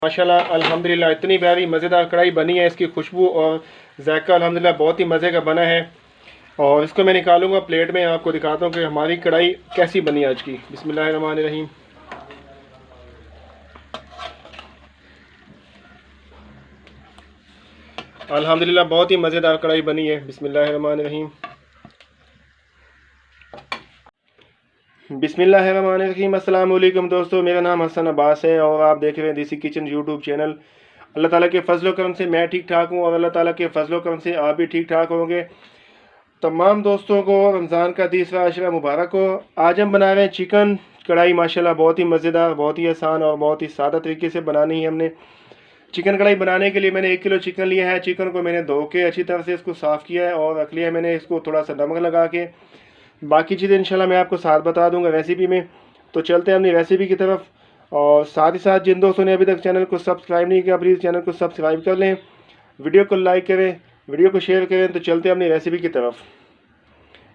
माशाल्लाह अल्हम्दुलिल्लाह इतनी प्यारी मज़ेदार कढ़ाई बनी है। इसकी खुशबू और जायका अल्हम्दुलिल्लाह बहुत ही मज़े का बना है। और इसको मैं निकालूंगा प्लेट में, आपको दिखाता हूँ कि हमारी कढ़ाई कैसी बनी आज की। बिस्मिल्लाहिर्रहमानिर्रहीम। अल्हम्दुलिल्लाह बहुत ही मज़ेदार कढ़ाई बनी है। बिस्मिल्लाहिर्रहमानिर्रहीम। बिस्मिल्लाहिर्रहमानिर्रहीम। अस्सलाम वालेकुम दोस्तों, मेरा नाम हसन अब्बास है और आप देख रहे हैं देसी किचन यूट्यूब चैनल। अल्लाह ताला के फजलो करम से मैं ठीक ठाक हूँ और अल्लाह ताला के फजलो करम से आप भी ठीक ठाक होंगे। तमाम दोस्तों को रमज़ान का तीसरा अशरा मुबारक हो। आज हम बना रहे हैं चिकन कढ़ाई। माशाल्लाह बहुत ही मज़ेदार, बहुत ही आसान और बहुत ही सादा तरीके से बनानी है हमने। चिकन कढ़ाई बनाने के लिए मैंने 1 किलो चिकन लिया है। चिकन को मैंने धो के अच्छी तरह से इसको साफ़ किया है और रख लिया है मैंने इसको थोड़ा सा नमक लगा के। बाकी चीज़ें इंशाल्लाह मैं आपको साथ बता दूंगा रेसिपी में। तो चलते हैं अपनी रेसिपी की तरफ। और साथ ही साथ जिन दोस्तों ने अभी तक चैनल को सब्सक्राइब नहीं किया, प्लीज़ चैनल को सब्सक्राइब कर लें, वीडियो को लाइक करें, वीडियो को शेयर करें। तो चलते हैं अपनी रेसिपी की तरफ।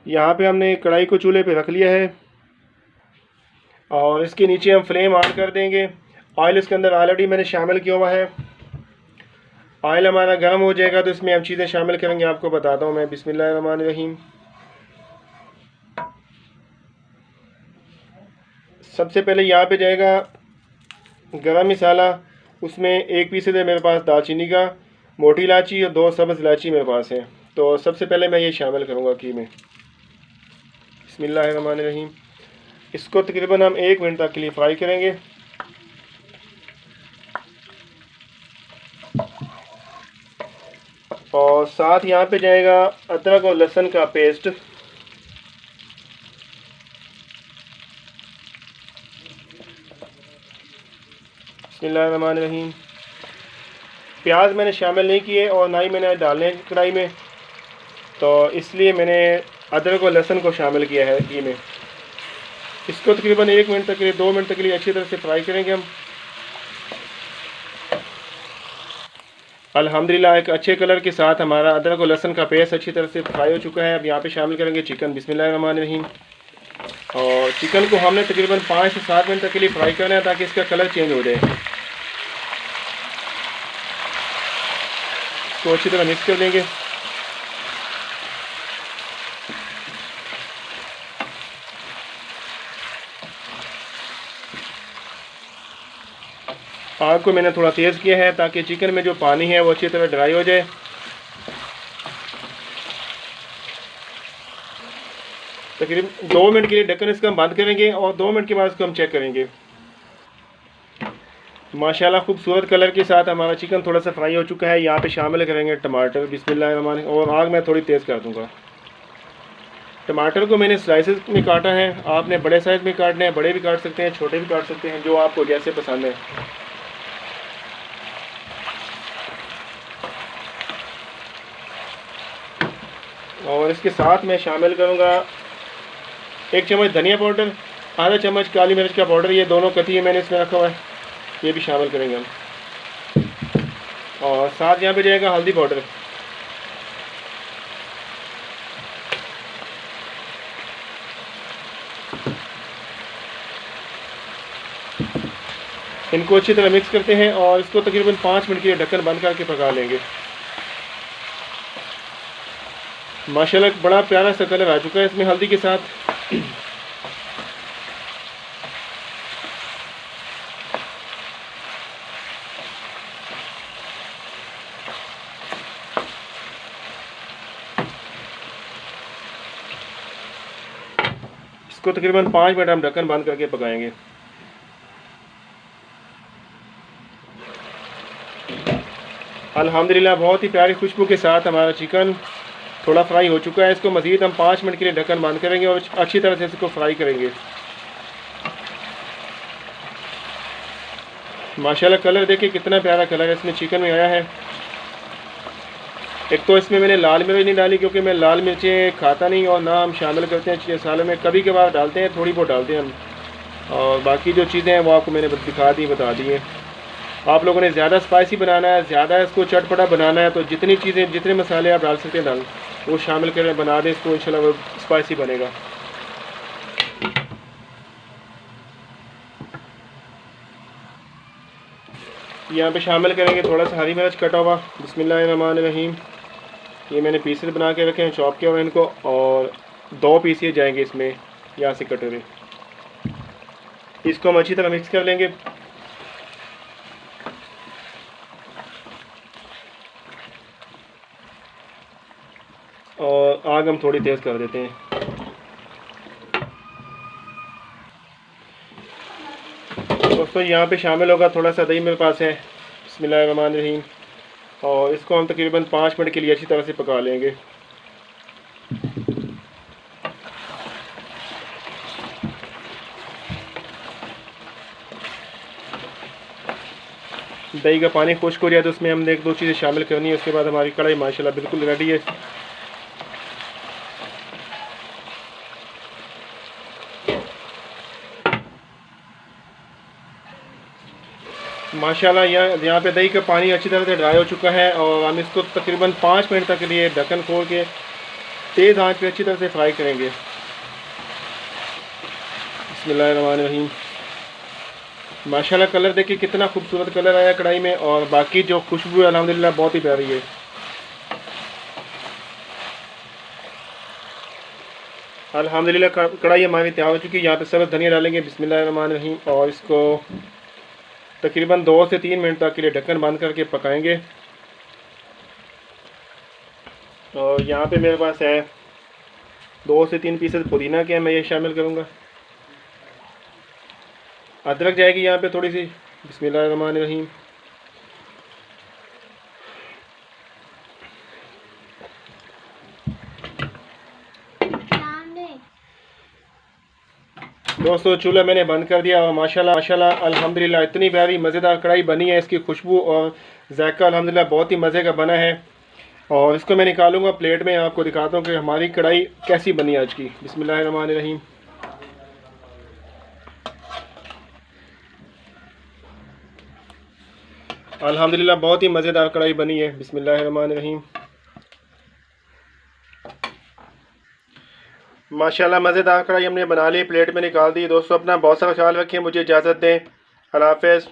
यहाँ पे हमने कढ़ाई को चूल्हे पे रख लिया है और इसके नीचे हम फ्लेम ऑन कर देंगे। ऑयल इसके अंदर ऑलरेडी मैंने शामिल किया हुआ है। ऑयल हमारा गर्म हो जाएगा तो इसमें हम चीज़ें शामिल करेंगे, आपको बताता हूँ मैं। बिस्मिल्लाहिर्रहमानिर्रहीम। सबसे पहले यहाँ पे जाएगा गरम मसाला। उसमें 1 पीस है मेरे पास दालचीनी का, मोटी इलायची और 2 सब्ज़ इलायची मेरे पास है। तो सबसे पहले मैं ये शामिल करूँगा घी में। बिस्मिल्लाहिर्रहमानिर्रहीम। इसको तकरीबन हम 1 मिनट तक के लिए फ्राई करेंगे। और साथ यहाँ पे जाएगा अदरक और लहसुन का पेस्ट। बिस्मिल्लाहिर्रहमानिर्रहीम। प्याज मैंने शामिल नहीं किए और ना ही मैंने डालने कढ़ाई में, तो इसलिए मैंने अदरक और लहसुन को शामिल किया है घी में। इसको तकरीबन 1 मिनट तक के लिए 2 मिनट तक के लिए अच्छी तरह से फ्राई करेंगे हम। अल्हम्दुलिल्लाह एक अच्छे कलर के साथ हमारा अदरक और लहसुन का पेस्ट अच्छी तरह से फ्राई हो चुका है। अब यहाँ पे शामिल करेंगे चिकन। बिस्मिल्लाहिर्रहमानिर्रहीम। और चिकन को हमने तकरीबन 5 से 7 मिनट तक के लिए फ्राई करना है ताकि इसका कलर चेंज हो जाए। तो अच्छी तरह मिक्स कर देंगे। आग को मैंने थोड़ा तेज़ किया है ताकि चिकन में जो पानी है वो अच्छी तरह ड्राई हो जाए। तकरीबन 2 मिनट के लिए ढक्कन इसका हम बंद करेंगे और 2 मिनट के बाद इसको हम चेक करेंगे। माशाल्लाह खूबसूरत कलर के साथ हमारा चिकन थोड़ा सा फ्राई हो चुका है। यहाँ पे शामिल करेंगे टमाटर। बिस्मिल्लाहिर्रहमानिर्रहीम। और आग मैं थोड़ी तेज़ कर दूँगा। टमाटर को मैंने स्लाइसेस में काटा है। आपने बड़े साइज़ में काटना है, बड़े भी काट सकते हैं, छोटे भी काट सकते हैं, जो आपको जैसे पसंद है। और इसके साथ मैं शामिल करूँगा 1 चम्मच धनिया पाउडर, आधा चम्मच काली मिर्च का पाउडर। ये दोनों कती मैंने इसमें रखा हुआ है, ये भी शामिल करेंगे हम। और साथ यहाँ पे जाएगा हल्दी पाउडर। इनको अच्छी तरह मिक्स करते हैं और इसको तकरीबन 5 मिनट के लिए ढक्कन बंद करके पका लेंगे। माशाल्लाह बड़ा प्यारा सा कलर आ चुका है इसमें हल्दी के साथ। इसको तकरीबन 5 मिनट हम ढक्कन बंद करके पकाएंगे। अल्हम्दुलिल्लाह बहुत ही प्यारी खुशबू के साथ हमारा चिकन थोड़ा फ्राई हो चुका है। इसको मज़ीद हम 5 मिनट के लिए ढक्कन बंद करेंगे और अच्छी तरह से इसको फ्राई करेंगे। माशाल्लाह कलर देखिए कितना प्यारा कलर इसमें चिकन में आया है। एक तो इसमें मैंने लाल मिर्च नहीं डाली क्योंकि मैं लाल मिर्चें खाता नहीं और ना हम शामिल करते हैं सालों में, कभी कभार डालते हैं, थोड़ी बहुत डालते हैं हम। और बाकी जो चीज़ें हैं वो आपको मैंने बता दी हैं। आप लोगों ने ज़्यादा स्पाइसी बनाना है, ज़्यादा इसको चटपटा बनाना है, तो जितनी चीज़ें जितने मसाले आप डाल सकते हैं वो शामिल करें, बना दें इसको, इंशाल्लाह वो स्पाइसी बनेगा। यहाँ पे शामिल करेंगे थोड़ा सा हरी मिर्च कटा हुआ, बिस्मिल्लाहिर्रहमानिर्रहीम। ये मैंने पीसेस बना के रखे हैं, चॉप किया हुआ इनको, और 2 पीस ये जाएंगे इसमें यहाँ से कटे हुए। इसको हम अच्छी तरह मिक्स कर लेंगे। और आग हम थोड़ी तेज़ कर देते हैं। दोस्तों यहाँ पे शामिल होगा थोड़ा सा दही मेरे पास है, बिस्मिल्लाहिर्रहमानिर्रहीम। और इसको हम तकरीबन 5 मिनट के लिए अच्छी तरह से पका लेंगे। दही का पानी खुश्क हो जाए तो उसमें हमने 1-2 चीज़ें शामिल करनी है। उसके बाद हमारी कढ़ाई माशाल्लाह बिल्कुल रेडी है। माशाल्लाह यहाँ पे दही का पानी अच्छी तरह से ड्राई हो चुका है। और हम इसको तकरीबन 5 मिनट तक के लिए ढक्कन खोल के तेज़ आंच पे अच्छी तरह से फ्राई करेंगे। बिस्मिल्लाहिर्रहमानिर्रहीम। माशाल्लाह कलर देखिए कितना खूबसूरत कलर आया कढ़ाई में, और बाकी जो खुशबू है अल्हम्दुलिल्लाह बहुत ही प्यारी है। अल्हम्दुलिल्लाह कढ़ाई हमारी तैयार हो चुकी है। यहाँ पे सब्ज़ धनिया डालेंगे, बिस्मिल्लाहिर्रहमानिर्रहीम। और इसको तकरीबन 2 से 3 मिनट तक के लिए ढक्कन बंद करके पकाएंगे। और यहाँ पे मेरे पास है 2 से 3 पीसेस पुदीना के, मैं ये शामिल करूँगा। अदरक जाएगी यहाँ पे थोड़ी सी, बिस्मिल्लाहिर्रहमानिर्रहीम। दोस्तों चूल्हा मैंने बंद कर दिया और माशाल्लाह अल्हम्दुलिल्लाह इतनी प्यारी मज़ेदार कढ़ाई बनी है। इसकी खुशबू और जायका अल्हम्दुलिल्लाह बहुत ही मज़े का बना है। और इसको मैं निकालूंगा प्लेट में, आपको दिखाता हूँ कि हमारी कढ़ाई कैसी बनी आज की। बिस्मिल्लाहिर्रहमानिर्रहीम। अल्हम्दुलिल्लाह बहुत ही मज़ेदार कढ़ाई बनी है। बिस्मिल्लाहिर्रहमानिर्रहीम। माशाल्लाह मज़ेदार कढ़ाई हमने बना ली, प्लेट में निकाल दी। दोस्तों अपना बहुत सारा ख्याल रखें, मुझे इजाज़त दें। अल्लाह हाफ़िज़।